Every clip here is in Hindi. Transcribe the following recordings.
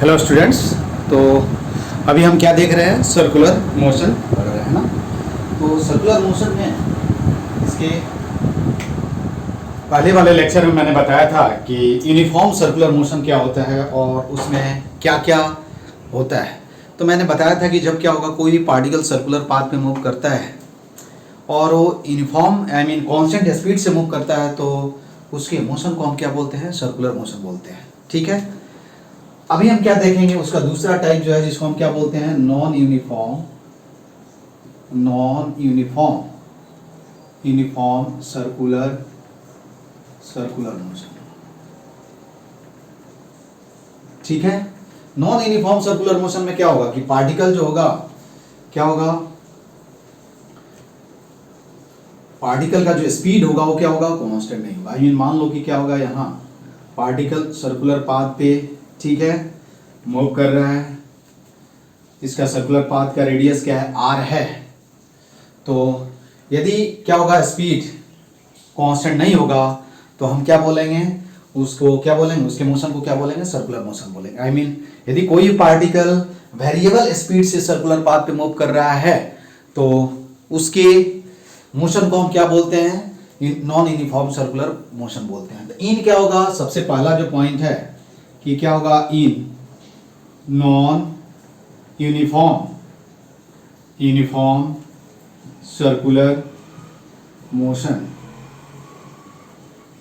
Hello students. तो अभी हम क्या देख रहे हैं, सर्कुलर मोशन पढ़ रहे हैं ना। तो सर्कुलर मोशन में इसके पहले वाले लेक्चर में मैंने बताया था कि यूनिफॉर्म सर्कुलर मोशन क्या होता है और उसमें क्या क्या होता है। तो मैंने बताया था कि जब क्या होगा, कोई भी पार्टिकल सर्कुलर पाथ पे मूव करता है और वो यूनिफॉर्म कांस्टेंट स्पीड से मूव करता है तो उसके मोशन को हम क्या बोलते हैं, सर्कुलर मोशन बोलते हैं। ठीक है, अभी हम क्या देखेंगे, उसका दूसरा टाइप जो है जिसको हम क्या बोलते हैं, नॉन यूनिफॉर्म सर्कुलर मोशन। ठीक है, नॉन यूनिफॉर्म सर्कुलर मोशन में क्या होगा कि पार्टिकल जो होगा, क्या होगा, पार्टिकल का जो स्पीड होगा वो क्या होगा, कांस्टेंट नहीं होगा। मान लो कि क्या होगा, यहाँ पार्टिकल सर्कुलर पाथ पे, ठीक है, मूव कर रहा है, इसका सर्कुलर पाथ का रेडियस क्या है, r है। तो यदि क्या होगा, स्पीड कांस्टेंट नहीं होगा तो हम क्या बोलेंगे, उसको क्या बोलेंगे, उसके मोशन को क्या बोलेंगे, सर्कुलर मोशन बोलेंगे। यदि कोई पार्टिकल वेरिएबल स्पीड से सर्कुलर पाथ पे मूव कर रहा है तो उसके मोशन को हम क्या बोलते हैं, नॉन यूनिफॉर्म सर्कुलर मोशन बोलते हैं। तो इन क्या होगा, सबसे पहला जो पॉइंट है कि क्या होगा, in non uniform circular motion,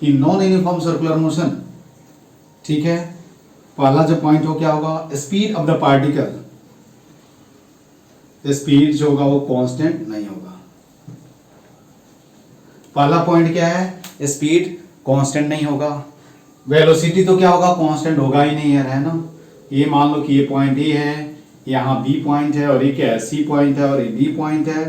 in non uniform circular motion. ठीक है, पहला जो पॉइंट हो क्या होगा, speed of the particle, speed जो होगा वो कांस्टेंट नहीं होगा। पहला पॉइंट क्या है, स्पीड कांस्टेंट नहीं होगा। वेलोसिटी तो क्या होगा, कांस्टेंट होगा ही नहीं यार, है ना। ये मान लो कि ये पॉइंट ए है, यहाँ बी पॉइंट है और ये क्या है, सी पॉइंट है और ये डी पॉइंट है।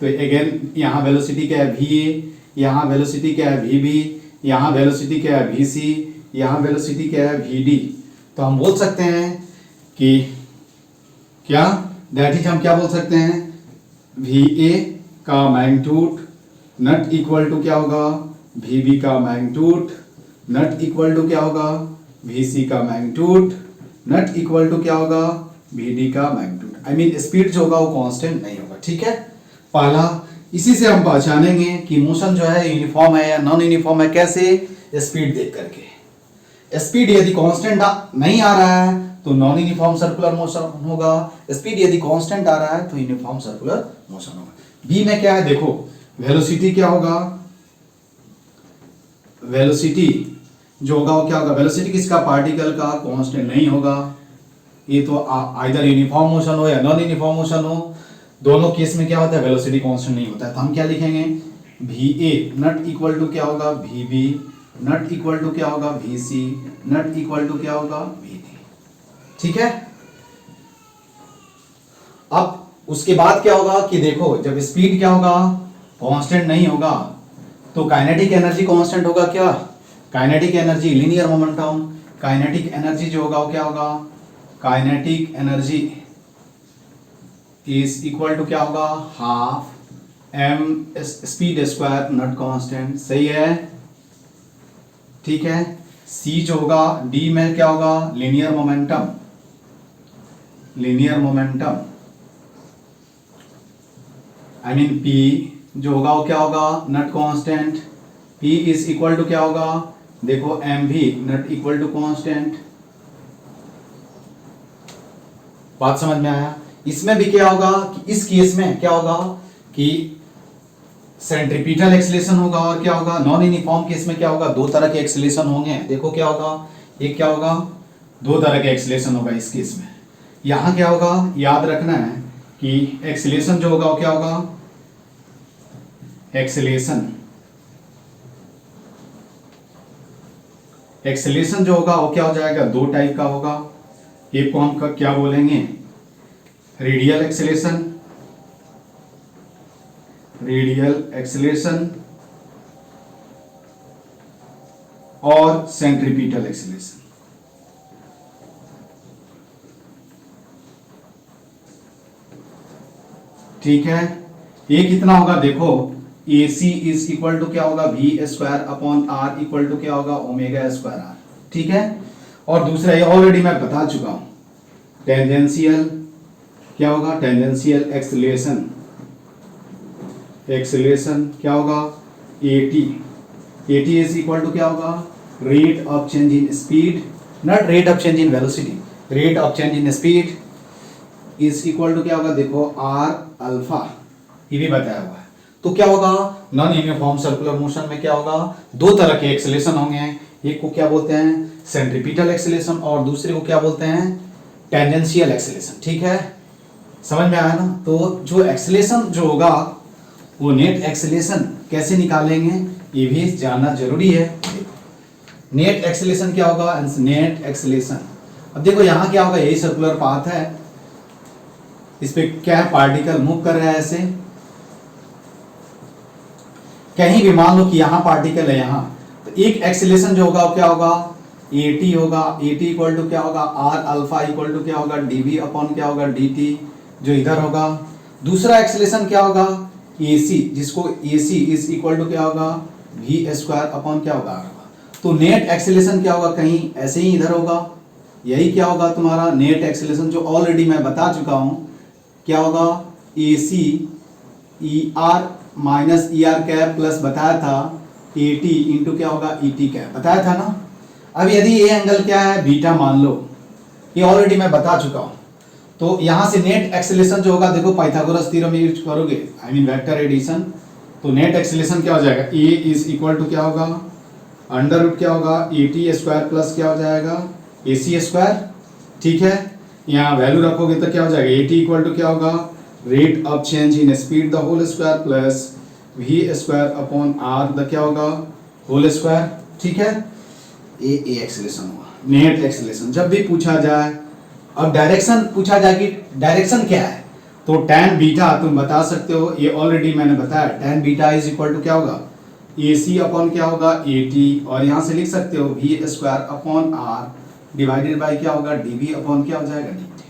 तो अगेन यहाँ वेलोसिटी क्या है, वी ए, यहाँ वेलोसिटी क्या है, वी बी, यहाँ वेलोसिटी क्या है, वी सी, यहाँ वेलोसिटी क्या है, वी डी। तो हम बोल सकते हैं कि क्या, दैट इज हम क्या बोल सकते हैं, वी ए का मैग्नीट्यूड नट इक्वल टू क्या होगा, वी बी का मैग्नीट्यूड नट इक्वल टू क्या होगा, वी सी का मैग्नीट्यूड नट इक्वल टू क्या होगा, वी डी का मैग्नीट्यूड। स्पीड जो होगा वो कांस्टेंट नहीं होगा। ठीक है, पहला इसी से हम पहचानेंगे कि मोशन जो है यूनिफॉर्म है या नॉन यूनिफॉर्म है, कैसे, स्पीड देख करके। स्पीड यदि कांस्टेंट नहीं आ रहा है तो नॉन यूनिफॉर्म सर्कुलर मोशन होगा, स्पीड यदि कांस्टेंट आ रहा है तो यूनिफॉर्म सर्कुलर मोशन होगा। बी में क्या है, देखो वेलोसिटी क्या होगा, वेलोसिटी जो होगा वो क्या होगा, वेलोसिटी किसका, पार्टिकल का, कांस्टेंट नहीं होगा। ये तो आइदर यूनिफॉर्म मोशन हो या नॉन यूनिफॉर्म मोशन हो, दोनों केस में क्या होता है, वेलोसिटी कांस्टेंट नहीं होता है। तो हम क्या लिखेंगे, V A not equal to क्या होगा, V B not equal to क्या होगा, V C not equal to क्या होगा, वी डी। ठीक है, अब उसके बाद क्या होगा कि देखो, जब स्पीड क्या होगा, कांस्टेंट नहीं होगा तो काइनेटिक एनर्जी कांस्टेंट होगा। क्या, kinetic energy, linear momentum, kinetic energy जो होगा वो क्या होगा, kinetic energy is equal to क्या होगा, half M speed square not constant. सही है, ठीक है। सी जो होगा, डी में क्या होगा, लीनियर मोमेंटम पी जो होगा वो क्या होगा, not constant. P is equal to क्या होगा, देखो एम भी नॉट इक्वल टू कांस्टेंट। बात समझ में आया। इसमें भी क्या होगा कि इस केस में क्या होगा कि सेंट्रीपिटल एक्सीलरेशन होगा और क्या होगा, नॉन यूनिफॉर्म केस में क्या होगा, दो तरह के एक्सीलरेशन होंगे। देखो क्या होगा, एक क्या होगा, दो तरह के एक्सीलरेशन होगा इस केस में। यहां क्या होगा, याद रखना है कि एक्सीलरेशन जो होगा वो क्या होगा, एक्सीलरेशन जो होगा वो क्या हो जाएगा, दो टाइप का होगा। एक को हम क्या बोलेंगे, रेडियल एक्सीलरेशन और सेंट्रीपिटल एक्सीलरेशन। ठीक है, ये कितना होगा, देखो A C is equal to क्या होगा, V square upon R equal to क्या होगा, ओमेगा स्क्वायर आर। ठीक है, और दूसरा ये ऑलरेडी मैं बता चुका हूं, टेंजेंशियल क्या होगा, टेंजेंशियल एक्सेलरेशन, एक्सेलरेशन क्या होगा, AT, AT is equal to क्या होगा, rate of change in speed, not rate of change in velocity, rate of change in speed is equal to क्या होगा, देखो R अल्फा, ये भी बताया हुआ है। तो क्या होगा, नॉन यूनिफॉर्म सर्कुलर मोशन में क्या होगा, दो तरह के एक्सेलरेशन होंगे, एक को क्या बोलते हैं सेंट्रीपिटल एक्सेलरेशन और दूसरे को क्या बोलते हैं टेंजेंशियल एक्सेलरेशन। ठीक है, समझ में आया ना। तो जो एक्सेलरेशन जो होगा वो नेट एक्सेलरेशन कैसे निकालेंगे ये भी जानना जरूरी है। नेट एक्सेलरेशन क्या होगा, नेट एक्सेलरेशन, अब देखो यहाँ क्या होगा, यही सर्कुलर पाथ है, इस पे क्या है पार्टिकल मूव कर रहा है ऐसे, कहीं भी मान लो कि यहाँ पार्टिकल है यहाँ, तो एक एक्सेलरेशन जो होगा वो क्या होगा AT होगा, AT इक्वल टू क्या होगा R अल्फा इक्वल टू क्या होगा dV अपॉन क्या होगा dt जो इधर होगा। दूसरा एक्सेलरेशन क्या होगा AC, जिसको AC इज इक्वल टू क्या होगा V स्क्वायर अपॉन क्या होगा R होगा। तो नेट एक्सेलरेशन क्या होगा, कहीं ऐसे ही इधर होगा, यही क्या होगा तुम्हारा नेट एक्सेलरेशन जो ऑलरेडी मैं बता चुका हूं क्या होगा AC ER minus ER cap plus बताया था AT इंटू क्या होगा ET कैप बताया था ना। अब यदि ये एंगल क्या है बीटा मान लो, ये ऑलरेडी मैं बता चुका हूं, तो यहां से नेट एक्सेलरेशन जो होगा देखो पाइथागोरस थ्योरम यूज करोगे, आई मीन वेक्टर एडिशन, तो नेट एक्सेलरेशन क्या हो जाएगा A इज इक्वल टू क्या होगा अंडर रूट क्या होगा AT स्क्वायर प्लस क्या हो जाएगा AC स्क्वायर। ठीक है, यहाँ वैल्यू रखोगे तो क्या हो जाएगा AT इक्वल टू क्या होगा rate of change in speed the whole square plus V square upon R the क्या होगा होल स्क्वायर। ठीक है, ए एक्सेलरेशन हुआ, नेट एक्सेलरेशन। जब भी पूछा जाए, अब डायरेक्शन पूछा जाए कि डायरेक्शन क्या है, तो tan बीटा तुम बता सकते हो, ये ऑलरेडी मैंने बताया, tan beta is equal to क्या होगा AC अपॉन क्या होगा AT, और यहाँ से लिख सकते हो V square upon R divided by क्या होगा dV अपॉन क्या हो जाएगा dt।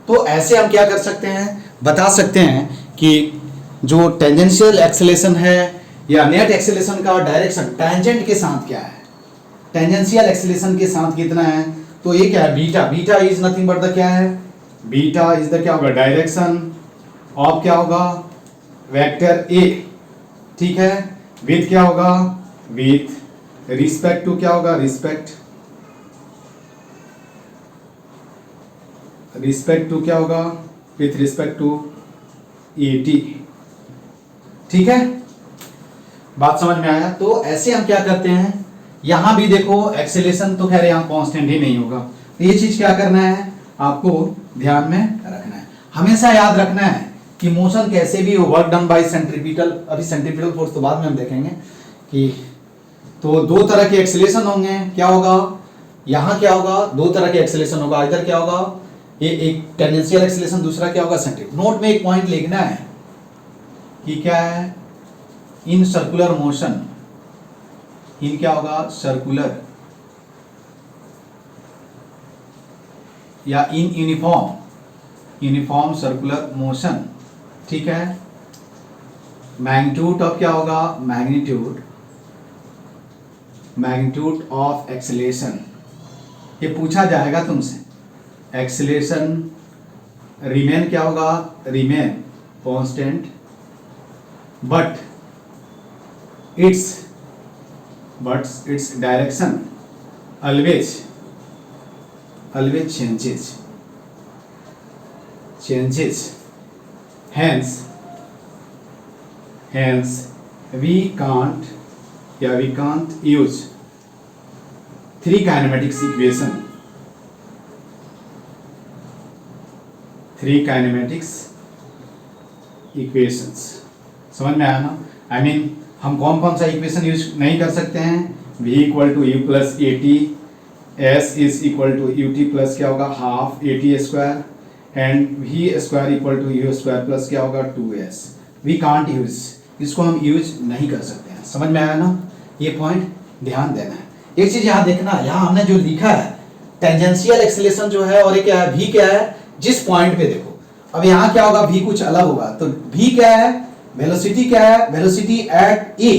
तो ऐसे हम क्या कर सकते हैं, बता सकते हैं कि जो टेंजेंशियल एक्सेलरेशन है या नेट एक्सेलरेशन का डायरेक्शन टेंजेंट के साथ क्या है, टेंजेंशियल एक्सेलरेशन के साथ कितना है, तो ये क्या है beta, beta is nothing but the क्या है, बीटा इज द क्या होगा डायरेक्शन ऑफ क्या होगा वेक्टर A। ठीक है, विथ क्या होगा विथ रिस्पेक्ट टू क्या होगा रिस्पेक्ट टू क्या होगा विथ रिस्पेक्ट टू AT। ठीक है, बात समझ में आया। तो ऐसे हम क्या करते हैं, यहां भी देखो एक्सेलरेशन तो खैर यहां कांस्टेंट ही नहीं होगा, तो ये चीज क्या करना है आपको ध्यान में रखना है, हमेशा याद रखना है कि मोशन कैसे भी हो वर्क डन बाय सेंट्रीपिटल, अभी सेंट्रीपिटल फोर्स तो बाद में हम देखेंगे कि, तो दो तरह के एक्सेलरेशन होंगे, क्या होगा यहां क्या होगा दो तरह के एक्सेलरेशन होगा, इधर क्या होगा ये एक टेंजेंशियल एक्सेलरेशन, दूसरा क्या होगा सेंट्रीपिटल। नोट में एक पॉइंट लिखना है कि क्या है इन सर्कुलर मोशन, इन क्या होगा सर्कुलर या इन यूनिफॉर्म सर्कुलर मोशन। ठीक है, मैग्नीट्यूड ऑफ क्या होगा मैग्नीट्यूड ऑफ एक्सेलरेशन, ये पूछा जाएगा तुमसे, एक्सेलरेशन रिमेन क्या होगा remain constant but its direction always changes hence we can't use three kinematics equations। समझ में आया ना, आई मीन हम कौन सा इक्वेशन यूज नहीं कर सकते हैं, v equal to U plus AT, s is equal to UT plus क्या होगा half AT square and v square equal to U square plus क्या होगा 2s। वी कांट यूज, इसको हम यूज नहीं कर सकते हैं। समझ में आया ना, ये पॉइंट ध्यान देना है। एक चीज यहाँ देखना, यहाँ हमने जो लिखा है टेंजेंशियल एक्सेलरेशन जो है और ये क्या है v क्या है, जिस पॉइंट पे देखो, अब यहाँ क्या होगा v कुछ अलग होगा, तो v क्या है वेलोसिटी क्या है, velocity at A,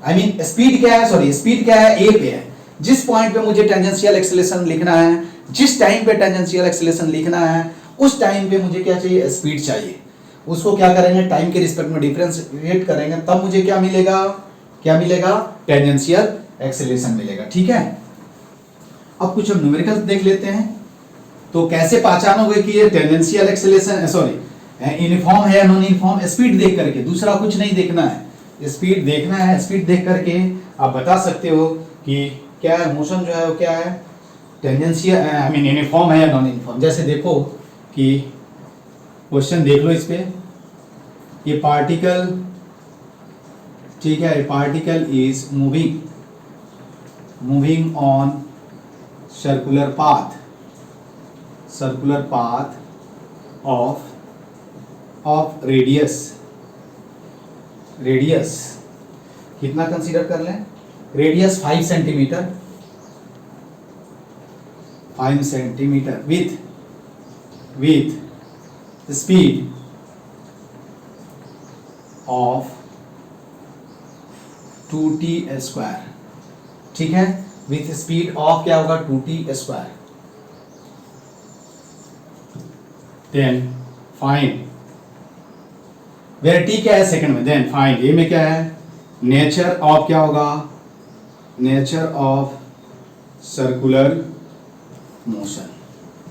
I mean speed क्या है, सॉरी स्पीड क्या है A पे है, जिस पॉइंट पे मुझे टेंजेंशियल एक्सेलरेशन लिखना है जिस टाइम पे टेंजेंशियल एक्सेलरेशन लिखना है उस टाइम पे मुझे क्या चाहिए, स्पीड चाहिए। उसको क्या करेंगे, टाइम के रिस्पेक्ट में डिफरेंशिएट करेंगे, तब मुझे क्या मिलेगा, क्या मिलेगा, टेंजेंशियल एक्सेलरेशन मिलेगा। ठीक है, अब कुछ हम न्यूमेरिकल देख लेते हैं। तो कैसे पहचानोगे कि ये टेंजेंशियल एक्सेलरेशन, सॉरी यूनिफॉर्म है या नॉन यूनिफॉर्म, स्पीड देख करके, दूसरा कुछ नहीं देखना है, स्पीड देखना है। स्पीड देख करके आप बता सकते हो कि क्या है, मोशन जो है वो क्या है, टेंजेंशियल आई मीन यूनिफॉर्म है या नॉन यूनिफॉर्म। जैसे देखो कि क्वेश्चन देख लो इस पे, ये पार्टिकल, ठीक है, particle is moving on circular path of radius कितना कंसीडर कर लें, radius 5 centimetre with speed of 2t square. ठीक है, विथ स्पीड ऑफ क्या होगा, 2t square. Then find, where t क्या है सेकंड में, देन फाइंड ए में क्या है, नेचर ऑफ क्या होगा, nature of circular motion.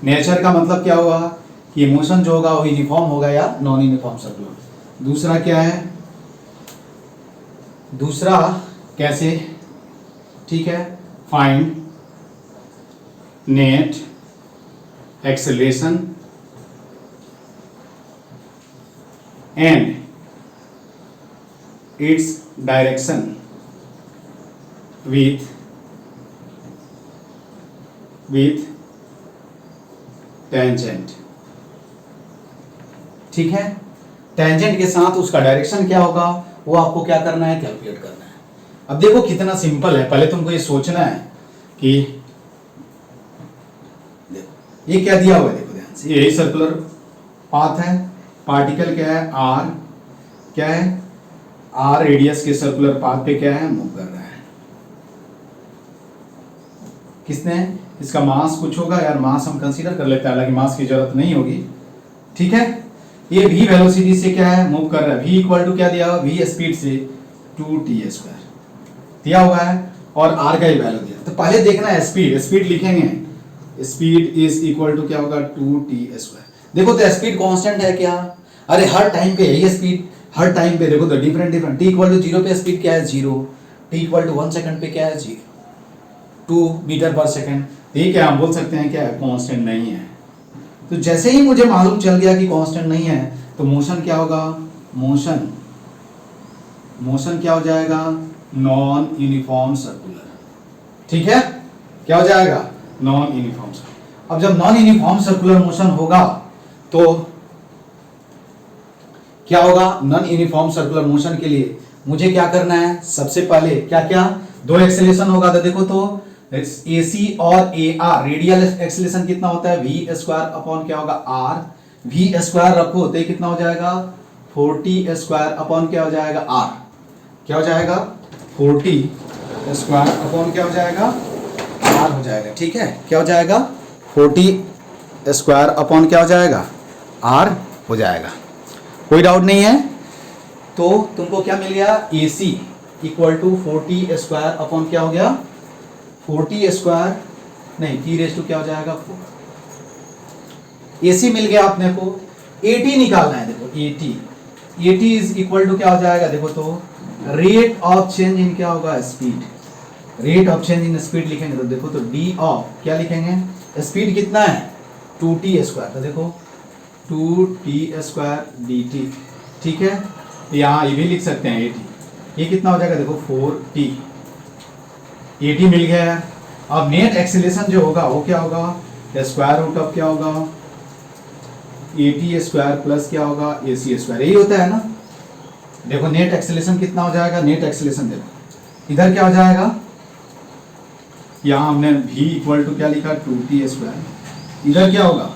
Nature का मतलब क्या होगा कि मोशन जो होगा वो यूनिफॉर्म होगा या नॉन यूनिफॉर्म सर्कुलर। दूसरा क्या है, दूसरा कैसे, ठीक है, find net acceleration and its direction with tangent. ठीक है, टेंजेंट के साथ उसका डायरेक्शन क्या होगा वो आपको क्या करना है, कैलकुलेट करना है। अब देखो कितना सिंपल है, पहले तुमको ये सोचना है कि देखो ये क्या दिया हुआ है, देखो ध्यान से, यही सर्कुलर पाथ है, पार्टिकल क्या है, आर, क्या है, आर रेडियस के सर्कुलर पाथ पे क्या है, मूव कर रहा है। किसने, इसका मास कुछ होगा यार, मास हम कंसीडर कर लेते हैं, हालांकि मास की जरूरत नहीं होगी। ठीक है, ये v वेलोसिटी से क्या है, मूव कर रहा है, v इक्वल टू क्या दिया हुआ, v स्पीड से 2t स्क्वायर दिया हुआ है, और r का ही वैल्यू दिया। तो पहले देखना है स्पीड लिखेंगे, स्पीड इज इक्वल टू क्या होगा, 2t स्क्वायर। देखो तो स्पीड कांस्टेंट है क्या, अरे हर टाइम पे यही स्पीड, हर टाइम पे देखो तो डिफरेंट, t इक्वल टू 0 पे स्पीड क्या है, 0, t इक्वल टू 1 सेकंड पे क्या है, 2 मीटर पर सेकंड। ये क्या हम बोल सकते हैं क्या है, कांस्टेंट नहीं है। तो जैसे ही मुझे मालूम चल गया कि कांस्टेंट नहीं है, तो मोशन क्या होगा, मोशन क्या हो जाएगा, नॉन यूनिफॉर्म सर्कुलर। ठीक है, क्या हो जाएगा, नॉन यूनिफॉर्म सर्कुलर। अब जब नॉन यूनिफॉर्म सर्कुलर मोशन होगा तो क्या होगा, नॉन यूनिफॉर्म सर्कुलर मोशन के लिए मुझे क्या करना है, सबसे पहले क्या क्या, दो एक्सेलरेशन होगा। तो देखो तो AC और AR, रेडियल एक्सेलरेशन कितना होता है, v स्क्वायर अपॉन क्या होगा, r, v स्क्वायर रखो तो ये कितना हो जाएगा, 40 स्क्वायर अपॉन क्या हो जाएगा, r, क्या हो जाएगा, 40 स्क्वायर अपॉन क्या हो जाएगा, r हो जाएगा। ठीक है, क्या हो जाएगा, 40 स्क्वायर अपॉन क्या हो जाएगा, r हो जाएगा। कोई डाउट नहीं है। तो तुमको क्या मिल गया, AC equal to 40 square upon क्या हो गया, 40 स्क्वायर नहीं, t रेस टू क्या हो जाएगा, 4। AC मिल गया अपने को, AT निकालना है। देखो AT इज इक्वल टू क्या हो जाएगा, देखो तो रेट ऑफ चेंज इन क्या होगा, speed, rate of change in speed लिखेंगे तो देखो तो d ऑफ क्या लिखेंगे, स्पीड कितना है, 2t स्क्वायर। तो देखो 2t स्क्वायर dt। ठीक है, यहाँ ये भी लिख सकते हैं AT, ये कितना हो जाएगा, देखो 4t, AT मिल गया है। अब नेट एक्सेलरेशन जो होगा वो क्या होगा, स्क्वायर रूट ऑफ क्या होगा, AT स्क्वायर प्लस क्या होगा, AC स्क्वायर, यही होता है ना। देखो नेट एक्सेलरेशन कितना हो जाएगा, नेट एक्सेलरेशन देखो इधर क्या हो जाएगा, यहाँ हमने v इक्वल टू क्या लिखा, 2t स्क्वायर, इधर क्या होगा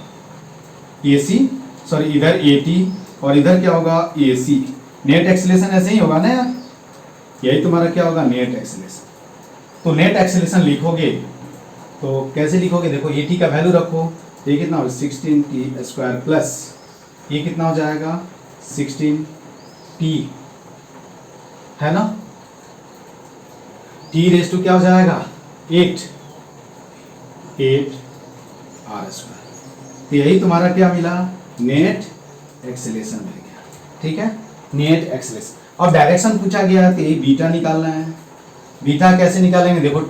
AC, सॉरी इधर AT और इधर क्या होगा AC। नेट एक्सेलरेशन ऐसे ही होगा ना यार, यही तुम्हारा क्या होगा, नेट एक्सेलरेशन। तो नेट एक्सेलरेशन लिखोगे तो कैसे लिखोगे, देखो ए टी का वैल्यू रखो, ये कितना हो 16t² प्लस ये कितना हो जाएगा 16t, है ना, t रेस टू क्या हो जाएगा 8 r²। तो यही तुम्हारा क्या मिला, नेट एक्सेलेरेशन मिल गया, ठीक है, नेट एक्सेलेरेशन। और डायरेक्शन पूछा गया है तो यही बीटा निकालना है। बीटा कैसे निकालेंगे, देखो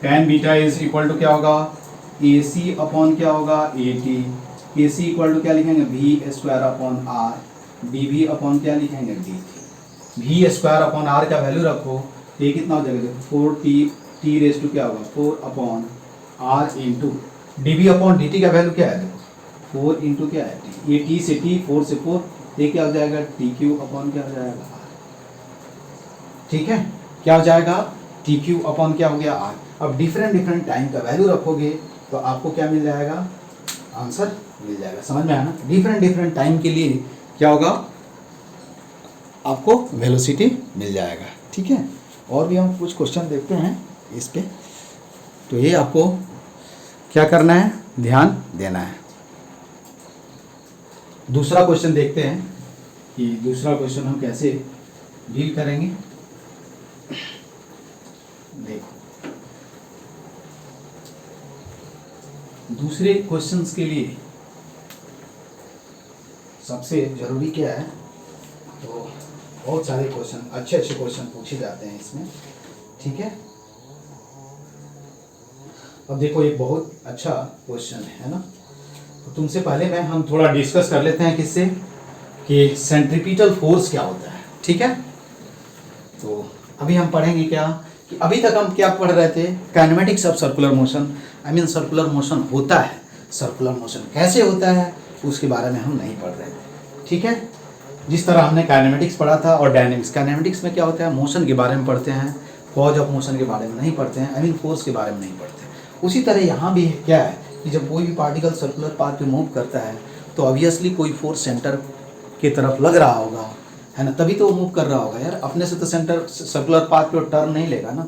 tan beta is equal to क्या होगा AC अपॉन क्या होगा AT। AC इक्वल टू क्या लिखेंगे V² upon R, dV upon क्या लिखेंगे dt। V² अपॉन R का वैल्यू रखो, ये कितना हो जाएगा 4t रेस टू क्या होगा 4 upon R into dV upon dt का वैल्यू क्या है, देखो 4 इंटू क्या है t, ये t से t 4 से 4, ये क्या हो जाएगा TQ अपॉन क्या हो जाएगा R, ठीक है, क्या हो जाएगा TQ अपॉन क्या हो गया R। अब डिफरेंट टाइम का वैल्यू रखोगे तो आपको क्या मिल जाएगा, आंसर मिल जाएगा, समझ में आया ना। डिफरेंट टाइम के लिए क्या होगा, आपको वेलोसिटी मिल जाएगा, ठीक है। और भी हम कुछ क्वेश्चन देखते हैं इस पे, तो ये आपको क्या करना है, ध्यान देना है। दूसरा क्वेश्चन देखते हैं कि दूसरा क्वेश्चन हम कैसे डील करेंगे। देखो दूसरे क्वेश्चंस के लिए सबसे जरूरी क्या है, तो बहुत सारे क्वेश्चन अच्छे क्वेश्चन पूछे जाते हैं इसमें, ठीक है। अब देखो एक बहुत अच्छा क्वेश्चन है ना, तो तुमसे पहले हम थोड़ा डिस्कस कर लेते हैं किससे, कि सेंट्रीपिटल फोर्स क्या होता है, ठीक है। तो अभी हम पढ़ेंगे क्या, कि अभी तक हम क्या पढ़ रहे थे, kinematics of circular motion, I mean circular motion होता है, सर्कुलर मोशन कैसे होता है उसके बारे में हम नहीं पढ़ रहे थे, ठीक है। जिस तरह हमने काइनेमेटिक्स पढ़ा था और डायनेमिक्स, काइनेमेटिक्स में क्या होता है मोशन के बारे में पढ़ते हैं, कॉज ऑफ मोशन के बारे में नहीं पढ़ते हैं, आई मीन फोर्स के बारे में नहीं पढ़ते। उसी तरह यहाँ भी क्या है कि जब कोई भी पार्टिकल सर्कुलर पाथ पे मूव करता है तो ऑब्वियसली कोई फोर्स सेंटर की तरफ लग रहा होगा, है ना, तभी तो वो मूव कर रहा होगा यार। अपने से तो सेंटर सर्कुलर पाथ पे टर्न नहीं लेगा ना।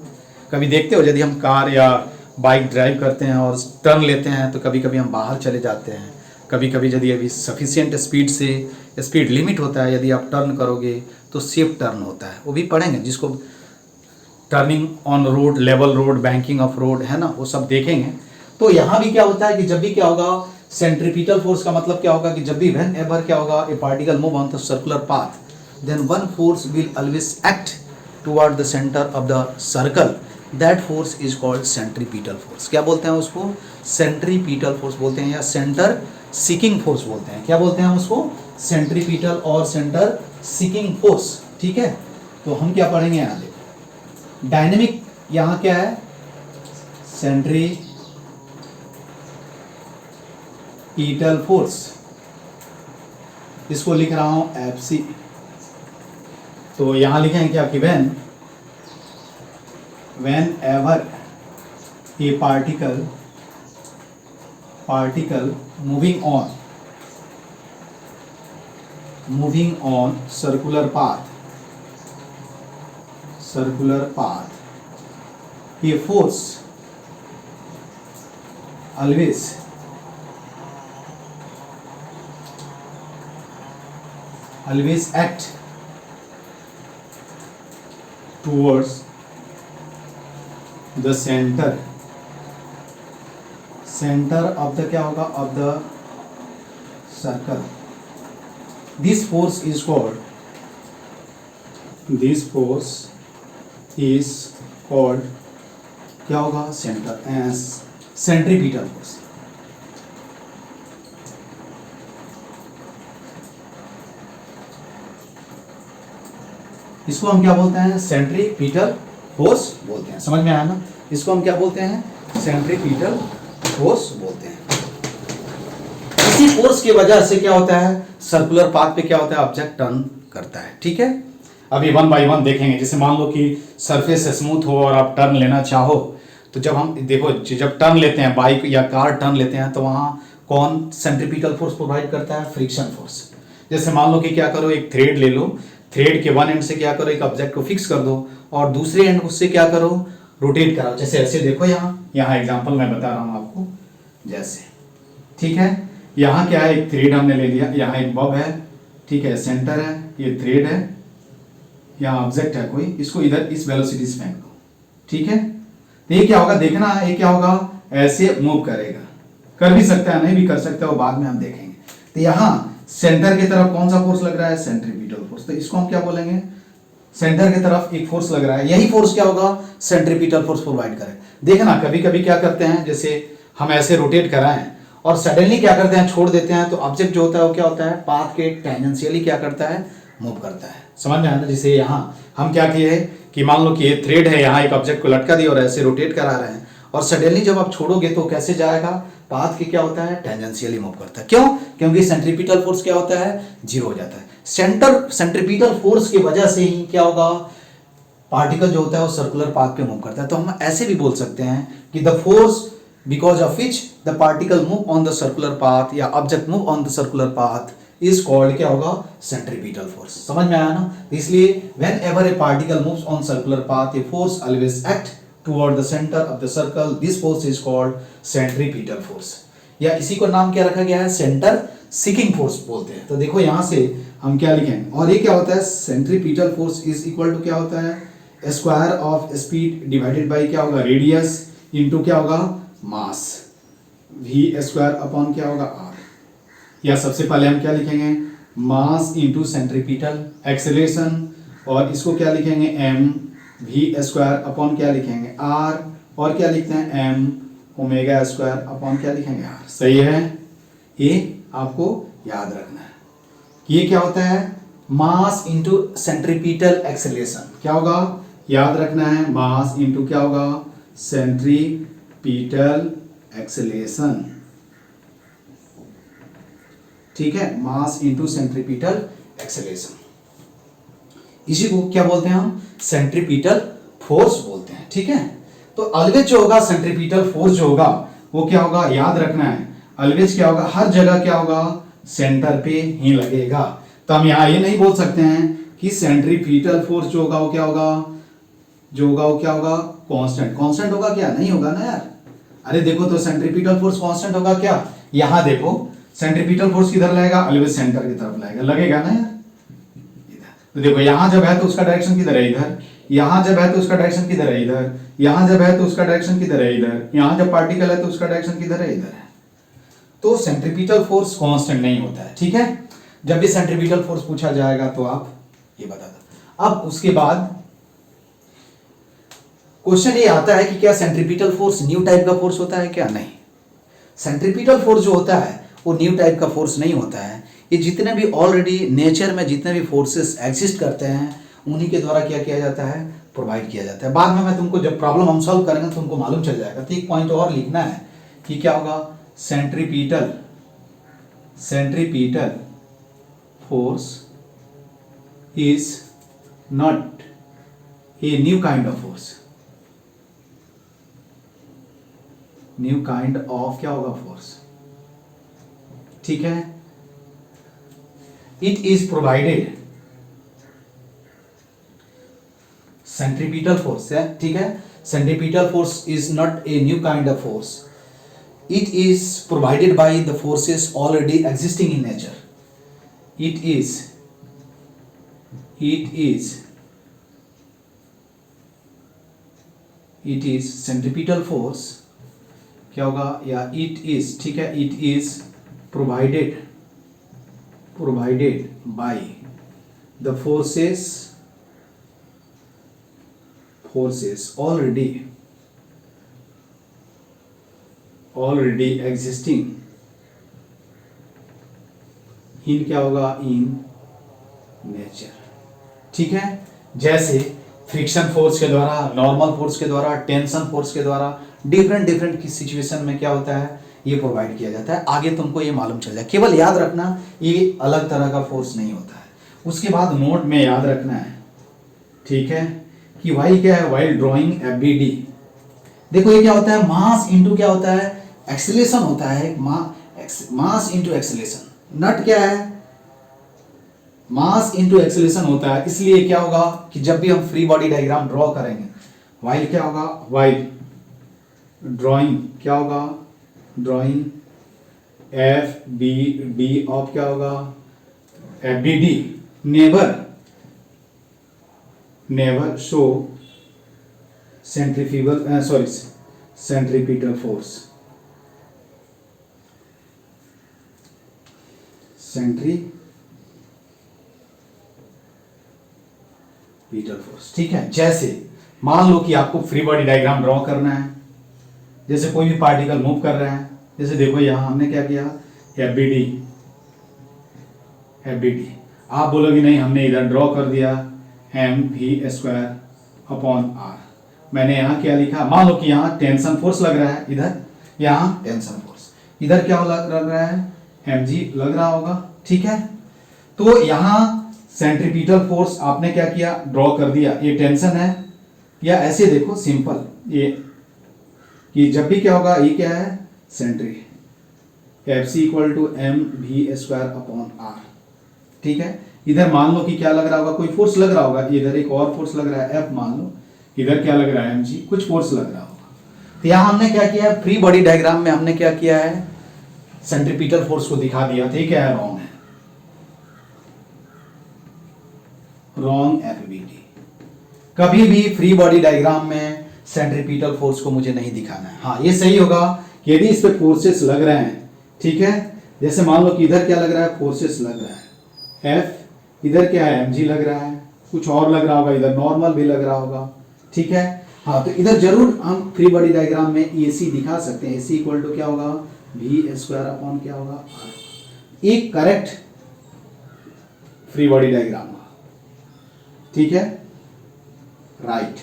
कभी देखते हो यदि हम कार या बाइक ड्राइव करते हैं और टर्न लेते हैं तो कभी कभी हम बाहर चले जाते हैं, कभी कभी यदि अभी सफिशिएंट स्पीड से, स्पीड लिमिट होता है, यदि आप टर्न करोगे तो सेफ टर्न होता है, वो भी पढ़ेंगे, जिसको turning on road, level road, banking of road, है ना, वो सब देखेंगे। तो यहाँ भी क्या होता है कि जब भी क्या होगा सेंट्रीपिटल फोर्स का मतलब क्या होगा कि जब भी व्हेन एवर क्या होगा ए particle move on the circular path, then one force will always act toward the center of the circle, that force is called centripetal force। क्या बोलते हैं उसको, सेंट्रीपिटल फोर्स बोलते हैं, या सेंटर सीकिंग फोर्स बोलते हैं। क्या बोलते हैं उसको, सेंट्रीपिटल और सेंटर सीकिंग फोर्स, ठीक है। तो हम क्या पढ़ेंगे यहाँ, देखो डायनेमिक, यहाँ क्या है सेंट्रीपिटल फोर्स, इसको लिख रहा हूँ FC। तो यहाँ लिखेंगे क्या कि when ever a particle moving on circular path, a force always act towards the center of the क्या होगा of the circle, this force is called क्या होगा सेंट्रीपिटल फोर्स। इसको हम क्या बोलते हैं, सेंट्रीपिटल फोर्स बोलते हैं, समझ में आया ना। इसको हम क्या बोलते हैं, सेंट्रीपिटल फोर्स बोलते हैं। इसी फोर्स की वजह से क्या होता है, सर्कुलर पाथ पे क्या होता है, ऑब्जेक्ट टर्न करता है, ठीक है। अभी वन बाय वन देखेंगे। जैसे मान लो कि सरफेस स्मूथ हो और आप टर्न लेना चाहो, तो जब हम देखो जब टर्न लेते हैं, बाइक या कार टर्न लेते हैं, तो वहाँ कौन सेंट्रीपिटल फोर्स प्रोवाइड करता है, फ्रिक्शन फोर्स। जैसे मान लो कि क्या करो, एक थ्रेड ले लो, थ्रेड के वन एंड से क्या करो, एक ऑब्जेक्ट को फिक्स कर दो, और दूसरे एंड उससे क्या करो, रोटेट कराओ, जैसे ऐसे देखो, यहाँ एग्जांपल मैं बता रहा हूँ आपको, जैसे, ठीक है। यहाँ क्या है, एक थ्रेड हमने ले लिया, यहाँ एक बब है, ठीक है, सेंटर है, ये थ्रेड है, यहाँ ऑब्जेक्ट है कोई, इसको इधर इस वेलोसिटी से फेंक दो, ठीक है। तो ये क्या होगा, देखना है, ये क्या होगा, ऐसे मूव करेगा, कर भी सकता है, नहीं भी कर सकता है, वो बाद में हम देखेंगे। तो यहाँ सेंटर की तरफ कौन सा फोर्स लग रहा है, सेंट्रीपिटल फोर्स, तो इसको हम क्या बोलेंगे, सेंटर की तरफ एक फोर्स लग रहा है, यही फोर्स क्या होगा, सेंट्रीपिटल फोर्स प्रोवाइड करे। देखना कभी कभी क्या करते हैं, जैसे हम ऐसे रोटेट कराएं और सडनली क्या करते हैं, छोड़ देते हैं, तो ऑब्जेक्ट जो होता है वो क्या होता है, पाथ के टेंजेंशियली क्या करता है, मूव करता है। समझ में आया ना। जैसे यहाँ हम क्या किए हैं कि मान लो कि ये थ्रेड है, यहाँ एक ऑब्जेक्ट को लटका दिया और ऐसे रोटेट करा रहे हैं, और सडनली जब आप छोड़ोगे तो कैसे जाएगा, पाथ के क्या होता है, टेंजेंशियली मूव करता है। क्यों, क्योंकि सेंट्रीपिटल फोर्स क्या होता है, जीरो हो जाता है। सेंट्रीपिटल फोर्स की वजह से ही क्या होगा, पार्टिकल जो होता है वो सर्कुलर पाथ पे मूव करता है। तो हम ऐसे भी बोल सकते हैं कि the force because of which the particle move on the circular path या object move on the circular path is called क्या होगा, सेंट्रीपिटल फोर्स। समझ में आया ना। इसलिए whenever a particle moves on circular path, a force always act toward the centre of the circle, this force is called centripetal force, या इसी को नाम क्या रखा गया है, सेंटर सीकिंग फोर्स बोलते हैं। तो देखो यहां से हम क्या लिखेंगे, और ये क्या होता है, centripetal force is equal to क्या होता है, square of speed divided by क्या होगा, रेडियस इनटू क्या होगा, मास, v स्क्वायर अपॉन क्या होगा, r। या सबसे पहले हम क्या लिखेंगे, मास इनटू सेंट्रीपिटल एक्सेलरेशन, और इसको क्या लिखेंगे, m v स्क्वायर अपॉन क्या लिखेंगे, r, और क्या लिखते हैं, m ओमेगा स्क्वायर अपॉन क्या लिखेंगे, r। सही है, ये आपको याद रखना है कि ये क्या होता है, मास इनटू सेंट्रीपिटल एक्सेलरेशन, क्या होगा, याद रखना है, मास इनटू क्या होगा, सेंट्रीपिटल एक्सेलरेशन, ठीक है, मास इनटू सेंट्रीपिटल एक्सेलरेशन। इसी को क्या बोलते हैं हम, सेंट्रीपिटल फोर्स बोलते हैं, ठीक है। तो ऑलवेज जो होगा, सेंट्रीपिटल फोर्स जो होगा वो क्या होगा, याद रखना है, ऑलवेज क्या होगा, हर जगह क्या होगा, सेंटर पे ही लगेगा। तो हम यहाँ ये नहीं बोल सकते हैं कि सेंट्रीपिटल फोर्स जो होगा वो क्या होगा, जो होगा वो क्या होगा, कांस्टेंट। कांस्टेंट होगा क्या, नहीं होगा ना यार। अरे देखो तो सेंट्रीपिटल फोर्स कांस्टेंट होगा क्या, यहाँ देखो सेंट्रीपिटल फोर्स किधर लगेगा, ऑलवेज सेंटर की तरफ लगेगा, लगेगा ना यार। तो देखो यहाँ जब है तो उसका डायरेक्शन किधर है, इधर, यहाँ जब है तो उसका डायरेक्शन किधर है, इधर, यहाँ जब है तो उसका डायरेक्शन किधर है, इधर, यहाँ जब पार्टिकल है तो उसका डायरेक्शन किधर है, इधर है। तो सेंट्रीपिटल फोर्स कांस्टेंट नहीं होता है, ठीक है। जब भी सेंट्रीपिटल फोर्स पूछा जाएगा तो आप ये बता दो। अब उसके बाद क्वेश्चन ये आता है कि क्या सेंट्रीपिटल फोर्स न्यू टाइप का फोर्स होता है क्या, नहीं। सेंट्रीपिटल फोर्स जो होता है वो न्यू टाइप का फोर्स नहीं होता है। ये जितने भी ऑलरेडी नेचर में जितने भी फोर्सेस एग्जिस्ट करते हैं उन्हीं के द्वारा क्या किया जाता है, प्रोवाइड किया जाता है। बाद में मैं तुमको जब प्रॉब्लम हम सॉल्व करेंगे तो तुमको मालूम चल जाएगा। तो एक पॉइंट और लिखना है कि क्या होगा, centripetal force is not a new kind of force, new kind of क्या होगा, फोर्स, ठीक है। It is provided, centripetal force है, ठीक है। Centripetal force is not a new kind of force, it is provided by the forces already existing in nature. It is centripetal force क्या होगा, या इट इज, ठीक है, it is provided by the forces already existing in क्या होगा, in nature, ठीक है। जैसे फ्रिक्शन फोर्स के द्वारा, नॉर्मल फोर्स के द्वारा, टेंशन फोर्स के द्वारा, डिफरेंट की सिचुएशन में क्या होता है, ये प्रोवाइड किया जाता है। आगे तुमको ये मालूम चल जाए, केवल याद रखना ये अलग तरह का फोर्स नहीं होता है। उसके बाद नोट में याद रखना है, ठीक है, कि वाई क्या है, वाइल ड्रॉइंग FBD। देखो ये क्या होता है, मास इंटू क्या होता है, एक्सेलरेशन होता है, मास इंटू एक्सेलरेशन। नट क्या है, मास इंटू एक्सेलरेशन होता है। इसलिए क्या होगा कि जब भी हम फ्री बॉडी डायग्राम ड्रॉ करेंगे, वाइल क्या होगा, वाइल ड्राइंग क्या होगा, drawing F B D of क्या होगा, F B D never, never show centrifugal sorry centripetal force, centripetal force. ठीक है, जैसे मान लो कि आपको फ्री बॉडी डायग्राम ड्रॉ करना है, जैसे कोई भी पार्टिकल मूव कर रहा है, जैसे देखो यहां हमने क्या किया, F B D, F B D, आप बोलोगे नहीं हमने इधर ड्रॉ कर दिया M V square upon R, मैंने यहाँ क्या लिखा, मान लो कि यहाँ टेंशन फोर्स लग रहा है, इधर यहाँ टेंशन फोर्स, इधर क्या लग रहा है, एम जी लग रहा होगा। ठीक है, तो यहाँ सेंट्रीपिटल फोर्स आपने क्या किया, ड्रॉ कर दिया, ये टेंशन है, या ऐसे देखो सिंपल ये कि जब भी क्या होगा, ये क्या है सेंट्री, F C equal to M V square upon R. ठीक है, इधर मान लो कि क्या लग रहा होगा, कोई फोर्स लग रहा होगा, इधर एक और फोर्स लग रहा है एफ मान लो, इधर क्या लग रहा है एम जी, कुछ फोर्स लग रहा होगा। तो यहाँ हमने क्या किया है, फ्री बॉडी डायग्राम में हमने क्या किया है, सेंट्रीपिटल फोर्स को दिखा दिया। ठीक है, रॉन्ग है, रॉन्ग एफबीडी। कभी भी फ्री बॉडी डायग्राम में सेंट्रीपिटल फोर्स को मुझे नहीं दिखाना है। हाँ, ये सही होगा कि यदि इस पे फोर्सेस लग रहे हैं, ठीक है, जैसे मान लो कि इधर क्या लग रहा है, फोर्सेस लग रहा है एफ, इधर क्या है एमजी लग रहा है, कुछ और लग रहा होगा, इधर नॉर्मल भी लग रहा होगा। ठीक है, हाँ, तो इधर जरूर हम फ्री बॉडी डायग्राम में ए सी दिखा सकते हैं। ए सी इक्वल टू क्या होगा, वी स्क्वायर अपॉन क्या होगा आर, एक करेक्ट फ्री बॉडी डायग्राम। ठीक है, राइट,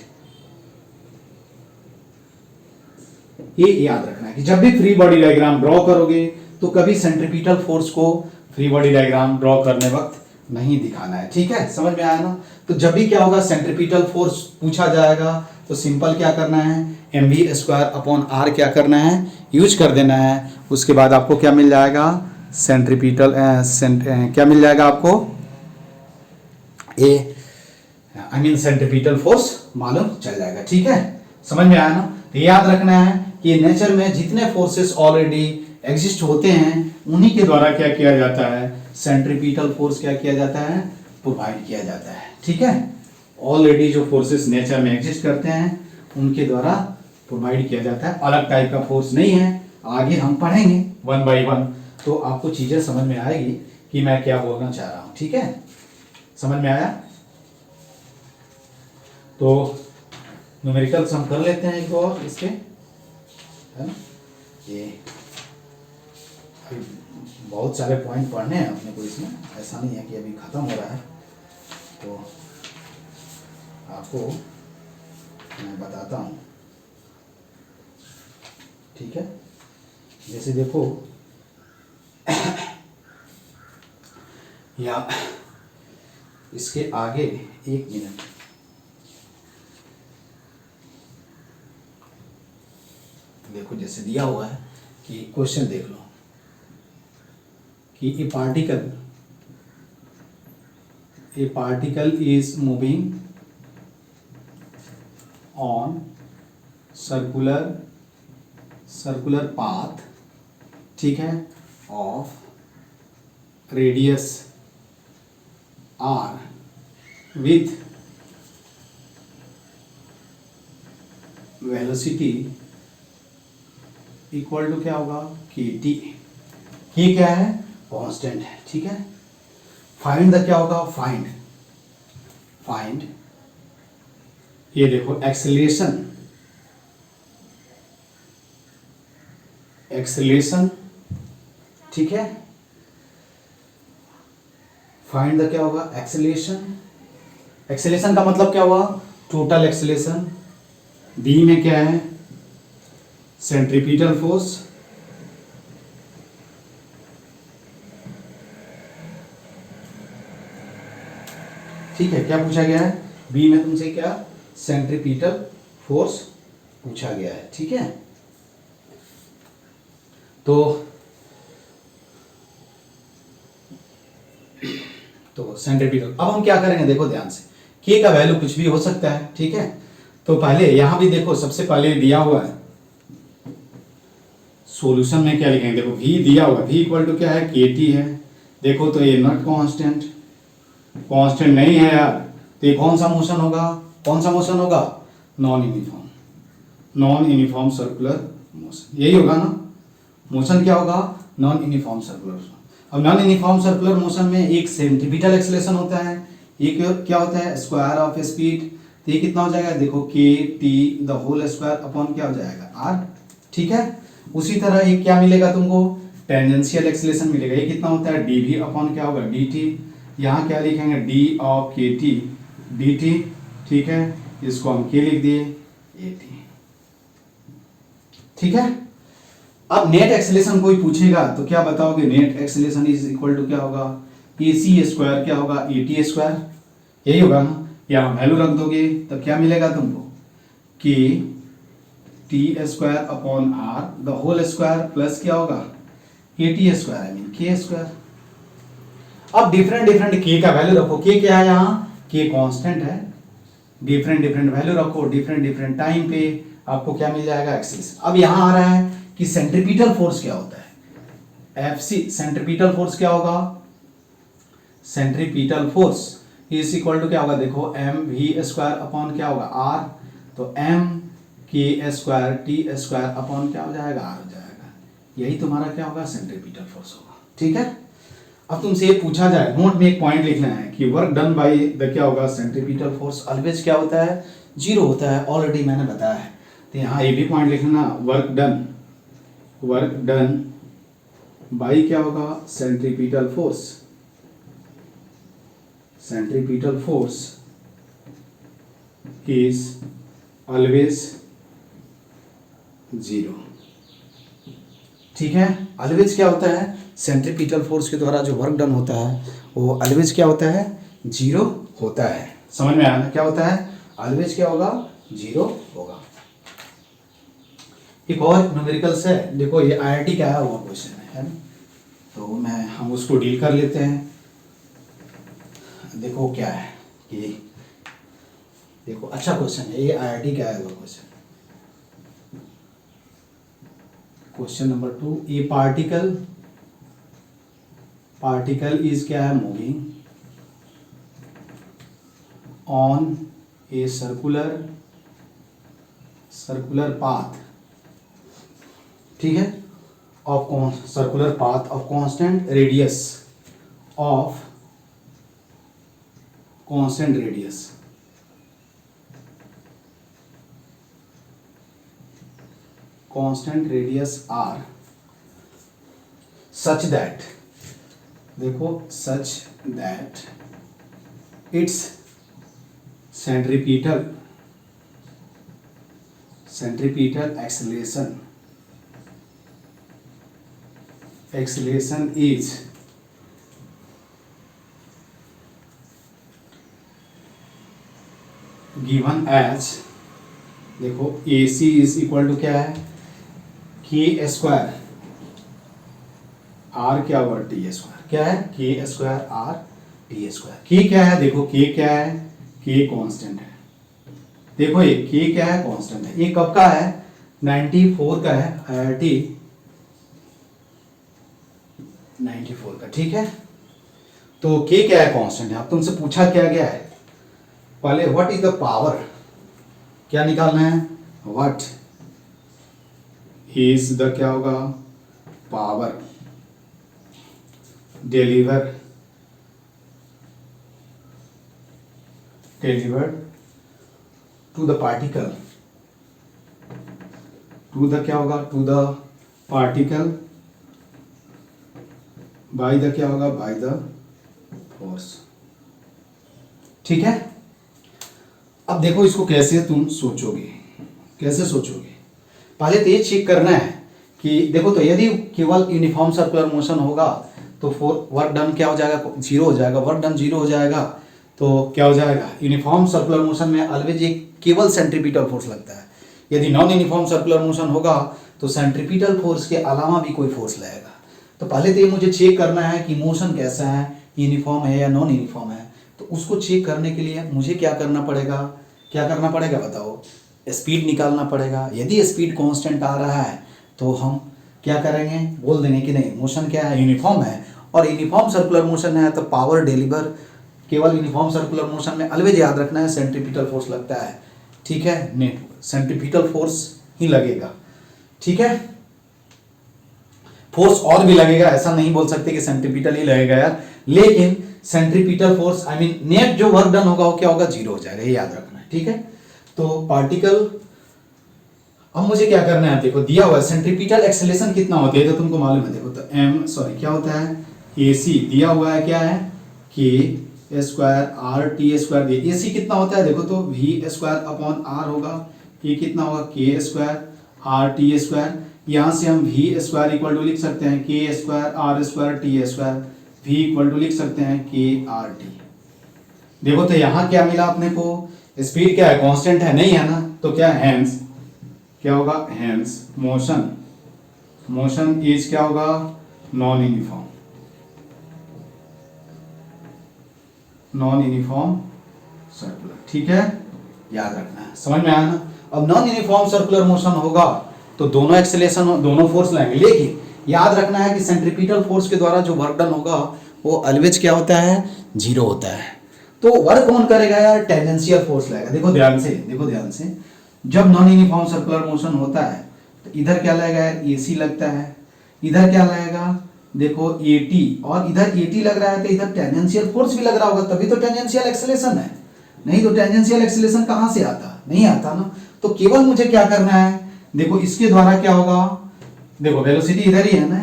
ये याद रखना है कि जब भी फ्री बॉडी डायग्राम ड्रॉ करोगे तो कभी सेंट्रीपिटल फोर्स को फ्री बॉडी डायग्राम ड्रॉ करने वक्त नहीं दिखाना है। ठीक है, समझ में आया ना। तो जब भी क्या होगा, सेंट्रीपिटल फोर्स पूछा जाएगा तो सिंपल क्या करना है, M V square upon R क्या करना है, यूज कर देना है। उसके बाद आपको क्या मिल जाएगा, सेंट्रीपिटल क्या मिल जाएगा आपको, ए आई मीन सेंट्रीपिटल फोर्स मालूम चल जाएगा। ठीक है, समझ में आया ना। तो याद रखना है कि नेचर में जितने फोर्सेस ऑलरेडी एग्जिस्ट होते हैं उन्हीं के द्वारा क्या किया जाता है, सेंट्रीपिटल फोर्स क्या किया जाता है, प्रोवाइड किया जाता है। ठीक है, ऑलरेडी जो फोर्सेस नेचर में एग्जिस्ट करते हैं उनके द्वारा प्रोवाइड किया जाता है, अलग टाइप का फोर्स नहीं है। आगे हम पढ़ेंगे वन बाई वन, तो आपको चीजें समझ में आएगी कि मैं क्या बोलना चाह रहा हूं। ठीक है, समझ में आया। तो न्यूमेरिकल्स हम कर लेते हैं एक और इसके, है ना। ये बहुत सारे पॉइंट पढ़ने हैं अपने को इसमें, ऐसा नहीं है कि अभी ख़त्म हो रहा है। तो आपको मैं बताता हूँ। ठीक है, जैसे देखो या इसके आगे एक मिनट, देखो जैसे दिया हुआ है कि क्वेश्चन देख लो कि a particle is moving on circular path, ठीक है, of radius R with velocity equal to क्या होगा, के टी। ये क्या है, कांस्टेंट है। ठीक है, फाइंड द क्या होगा, फाइंड ये देखो एक्सेलेरेशन, ठीक है, फाइंड द क्या होगा, एक्सेलेरेशन का मतलब क्या हुआ, टोटल एक्सेलेरेशन। बी में क्या है, सेंट्रीपिटल फोर्स, ठीक है, क्या पूछा गया है बी में तुमसे, क्या सेंट्रीपिटल फोर्स पूछा गया है। ठीक है, तो सेंट्रीपिटल, अब हम क्या करेंगे, देखो ध्यान से, के का वैल्यू कुछ भी हो सकता है। ठीक है, तो पहले यहां भी देखो, सबसे पहले दिया हुआ है सॉल्यूशन में क्या लिखेंगे, देखो v दिया हुआ, v इक्वल टू क्या है, kt है। देखो तो ये नॉट कांस्टेंट, कांस्टेंट नहीं है यार, तो ये कौन सा मोशन होगा, कौन सा मोशन होगा, non uniform, non uniform circular motion, यही होगा ना। मोशन क्या होगा, नॉन यूनिफॉर्म सर्कुलर मोशन। अब नॉन यूनिफॉर्म सर्कुलर मोशन में एक सेंट्रीपिटल एक्सेलरेशन होता है, एक क्या होता है, स्क्वायर ऑफ स्पीड। तो ये कितना हो जाएगा, देखो K T the whole square upon क्या हो जाएगा, आर। ठीक है, उसी तरह ये क्या मिलेगा तुमको, टेंजेंशियल एक्सेलरेशन मिलेगा। ये कितना होता है, डी वी अपॉन क्या होगा, डी टी। यहाँ क्या लिखेंगे, डी ऑफ के टी डी टी। ठीक है, इसको हम के लिख दिए, ए टी। ठीक है, अब नेट एक्सेलरेशन कोई पूछेगा तो क्या बताओगे, net acceleration is equal to क्या होगा, ए सी स्क्वायर क्या होगा, ए टी स्क्वायर, यही होगा ना। यहाँ वैल्यू रख दोगे तब क्या मिलेगा तुमको, K T square upon R the whole square plus क्या होगा, A T square, I mean K square. अब डिफरेंट डिफरेंट के का वैल्यू रखो, के क्या है यहाँ, के कांस्टेंट है, डिफरेंट डिफरेंट वैल्यू रखो, डिफरेंट डिफरेंट टाइम पे आपको क्या मिल जाएगा, एक्सेलरेशन। अब यहाँ आ रहा है कि सेंट्रीपिटल फोर्स क्या होता है, एफ सी, सेंट्रीपिटल फोर्स क्या होगा, centripetal force is equal to क्या होगा, देखो एम वी स्क्वायर अपॉन क्या होगा, आर। तो एम के स्क्वायर टी स्क्वायर अपॉन क्या हो जाएगा, आर हो जाएगा। यही तुम्हारा क्या होगा, सेंट्रीपिटल फोर्स होगा। ठीक है, अब तुमसे ये पूछा जाए, नोट में एक पॉइंट लिखना है कि वर्क डन बाय द क्या होगा, सेंट्रीपिटल फोर्स ऑलवेज क्या होता है, जीरो होता है, ऑलरेडी मैंने बताया है। तो यहाँ ये भी पॉइंट लिखना, वर्क डन बाय क्या होगा, centripetal force, centripetal force is always zero. ठीक है, ऑलवेज क्या होता है, सेंट्रीपिटल फोर्स के द्वारा जो वर्क डन होता है वो ऑलवेज क्या होता है, जीरो होता है। समझ में आया ना, क्या होता है, ऑलवेज क्या होगा, जीरो होगा। एक और न्यूमेरिकल्स है, देखो ये आईआईटी का आया हुआ क्वेश्चन है ना, तो हम उसको डील कर लेते हैं। देखो क्या है कि, देखो अच्छा क्वेश्चन है ये, आईआईटी का आया हुआ question. Question number 2, a particle is क्या है, moving on a circular path. ठीक है, of circular path of constant radius of constant radius R such that, देखो such that it's centripetal acceleration is given as, देखो AC इज इक्वल टू क्या है, के स्क्वायर आर क्या होगा, टी स्क्वायर, क्या है, के स्क्वायर आर टी स्क्वायर। के क्या है, देखो के क्या है, के कांस्टेंट है। देखो ये के क्या है, कांस्टेंट है। ये कब का है, 94 का है, आईआईटी 94 का। ठीक है, तो के क्या है, कांस्टेंट है। अब तुमसे पूछा क्या गया है, पहले व्हाट इज द पावर, क्या निकालना है, व्हाट इज द क्या होगा, power delivered to the particle, to the क्या होगा, to the particle by the क्या होगा, बाय द फोर्स। ठीक है, अब देखो इसको कैसे तुम सोचोगे, कैसे सोचोगे, पहले तो ये चेक करना है कि देखो, तो यदि केवल यूनिफॉर्म सर्कुलर मोशन होगा तो वर्क डन क्या हो जाएगा, जीरो हो जाएगा। वर्क डन जीरो हो जाएगा तो क्या हो जाएगा, यूनिफॉर्म सर्कुलर मोशन में ऑलवेज एक केवल सेंट्रीपिटल फोर्स लगता है। यदि नॉन यूनिफॉर्म सर्कुलर मोशन होगा तो सेंट्रीपिटल फोर्स के अलावा भी कोई फोर्स लगेगा। तो पहले तो ये मुझे चेक करना है कि मोशन कैसा है, यूनिफॉर्म है या नॉन यूनिफॉर्म है। तो उसको चेक करने के लिए मुझे क्या करना पड़ेगा क्या करना पड़ेगा बताओ, स्पीड निकालना पड़ेगा। यदि स्पीड कांस्टेंट आ रहा है तो हम क्या करेंगे, बोल देंगे कि नहीं मोशन क्या है, यूनिफॉर्म है, और यूनिफॉर्म सर्कुलर मोशन है तो पावर डिलीवर केवल यूनिफॉर्म सर्कुलर मोशन में ऑलवेज याद रखना है सेंट्रीपिटल फोर्स लगता है, ठीक है, नेट सेंट्रीपिटल फोर्स ही लगेगा, ठीक है। फोर्स और भी लगेगा, ऐसा नहीं बोल सकते कि सेंट्रीपिटल ही लगेगा यार, लेकिन centripetal force I mean net जो वर्क डन होगा वो क्या होगा, जीरो हो जाएगा, ये याद रखना है, ठीक है। तो पार्टिकल, अब मुझे क्या करना है, देखो दिया हुआ है सेंट्रीपिटल एक्सेलरेशन कितना होता है तो तुमको मालूम है, देखो तो m सॉरी क्या होता है, AC दिया हुआ है क्या है, k square r t square दिया, AC कितना होता है देखो तो v स्क्वायर अपॉन r होगा, ये कितना होगा k square r t square, यहाँ से हम v स्क्वायर इक्वल टू लिख सकते हैं k square r square t square, v equal to लिख सकते हैं k r t। देखो तो यहाँ क्या मिला अपने को, स्पीड क्या है, कांस्टेंट है नहीं है ना, तो क्या हैंस क्या होगा, हैंस मोशन इज क्या होगा, नॉन यूनिफॉर्म सर्कुलर, ठीक है, याद रखना है, समझ में आया ना। अब नॉन यूनिफॉर्म सर्कुलर मोशन होगा तो दोनों एक्सेलरेशन दोनों फोर्स लगेंगे, लेकिन याद रखना है कि सेंट्रीपिटल फोर्स के द्वारा जो वर्क डन होगा वो ऑलवेज क्या होता है, जीरो होता है। तो वर्क कौन करेगा यार, टेंजेंशियल फोर्स लगेगा। देखो ध्यान से, जब नॉन यूनिफॉर्म सर्कुलर मोशन होता है तो इधर क्या लगेगा यार, AC लगता है, इधर क्या लगेगा देखो AT, और इधर AT लग रहा है तो इधर टेंजेंशियल फोर्स भी लग रहा होगा, तभी तो टेंजेंशियल एक्सेलरेशन है, नहीं तो टेंजेंशियल एक्सेलरेशन कहाँ से आता, नहीं आता ना। तो केवल मुझे क्या करना है, देखो इसके द्वारा क्या होगा, देखो वेलोसिटी इधर ही है ना,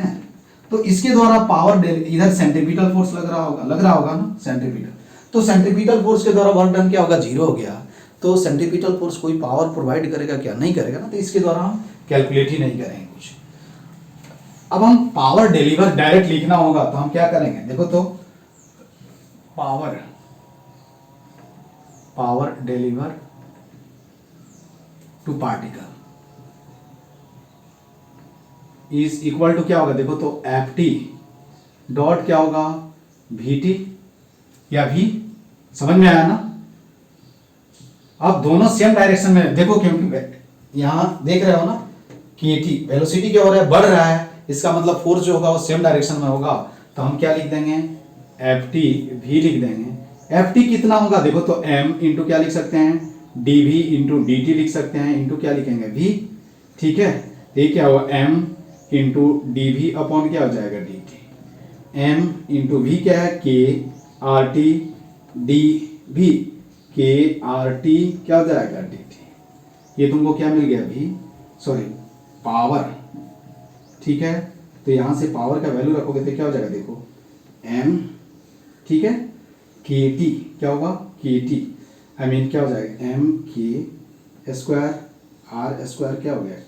तो इसके द्वारा पावर इधर सेंट्रीपिटल फोर्स लग रहा होगा ना, सेंट्रीपिटल, तो सेंट्रीपिटल फोर्स के द्वारा वर्क डन क्या होगा, जीरो हो गया। तो सेंट्रीपिटल फोर्स कोई पावर प्रोवाइड करेगा क्या, नहीं करेगा ना, तो इसके द्वारा हम कैलकुलेट ही नहीं करेंगे कुछ। अब हम पावर डिलीवर डायरेक्ट लिखना होगा तो हम क्या करेंगे, देखो तो power deliver to particle is equal to क्या होगा, देखो तो Ft डॉट क्या होगा, Vt या V, समझ में आया ना। अब दोनों सेम डायरेक्शन में देखो, क्योंकि यहां देख रहे हो ना कि वेलोसिटी क्या हो रहा है, बढ़ रहा है, इसका मतलब फोर्स जो होगा वो सेम डायरेक्शन में होगा, तो हम क्या लिख देंगे, Ft V लिख देंगे। Ft कितना होगा, देखो तो m इंटू क्या लिख सकते हैं, dv इंटू dt लिख सकते हैं, इंटू क्या लिखेंगे v, ठीक है। ये क्या होगा, m इंटू dv अपॉन क्या हो जाएगा dt, m इंटू v क्या है, k rt dv, k rt क्या हो जाएगा dt, ये तुमको क्या मिल गया v, सॉरी पावर, ठीक है। तो यहां से पावर का वैल्यू रखोगे तो क्या हो जाएगा, देखो m, ठीक है, kt क्या होगा, kt आई मीन क्या हो जाएगा, m k square r square क्या हो गया t,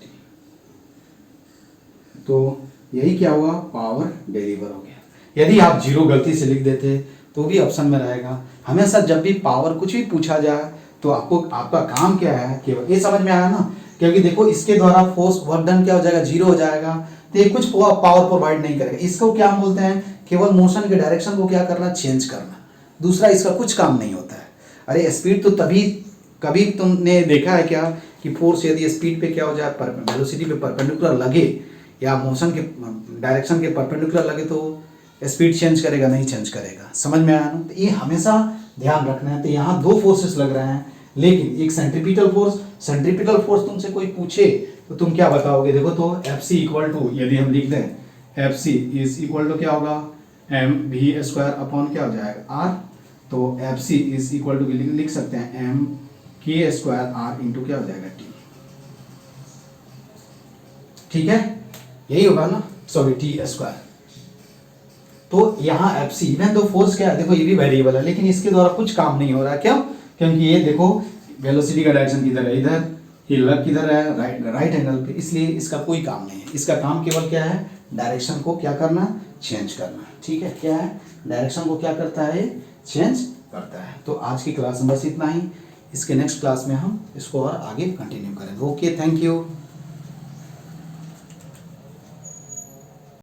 तो यही क्या हुआ, पावर डिलीवर हो गया। यदि आप जीरो गलती से लिख देते तो भी ऑप्शन में रहेगा। हमेशा जब भी पावर कुछ भी पूछा जाए तो आपको आपका काम क्या है, केवल ये समझ में आया ना, क्योंकि देखो इसके द्वारा फोर्स वर्क डन क्या हो जाएगा, जीरो हो जाएगा, तो ये कुछ पावर प्रोवाइड नहीं करेगा। इसको क्या हम बोलते हैं, केवल मोशन के डायरेक्शन को क्या करना, चेंज करना, दूसरा इसका कुछ काम नहीं होता है। अरे स्पीड तो तभी, कभी तुमने देखा है क्या कि फोर्स यदि स्पीड पे क्या हो जाए, वेलोसिटी पे परपेंडिकुलर लगे या मोशन के डायरेक्शन के परपेंडिकुलर लगे तो स्पीड चेंज करेगा, नहीं चेंज करेगा, समझ में आया ना। तो ये हमेशा ध्यान रखना है। तो यहाँ दो फोर्सेस लग रहे हैं, लेकिन एक सेंट्रीपिटल फोर्स तुमसे कोई पूछे तो तुम क्या बताओगे, देखो तो Fc इक्वल टू, यदि हम लिख दें Fc इज इक्वल टू क्या होगा, m v स्क्वायर अपॉन क्या हो जाएगा r, तो Fc इज इक्वल टू लिख सकते हैं m k square r into क्या हो जाएगा t, ठीक है, यही होगा ना, सॉरी t स्क्वायर। तो यहाँ Fc इवन तो फोर्स क्या है, देखो ये भी वेरिएबल है, लेकिन इसके द्वारा कुछ काम नहीं हो रहा है, क्यों, क्योंकि ये देखो वेलोसिटी का डायरेक्शन किधर है, इधर, ये लग किधर है, राइट एंगल पे, इसलिए इसका कोई काम नहीं है। इसका काम केवल क्या है, डायरेक्शन को क्या करना, चेंज करना, ठीक है, क्या है, डायरेक्शन को क्या करता है, चेंज करता है। तो आज की क्लास में बस इतना ही, इसके नेक्स्ट क्लास में हम इसको और आगे कंटिन्यू करेंगे। Okay, thank you.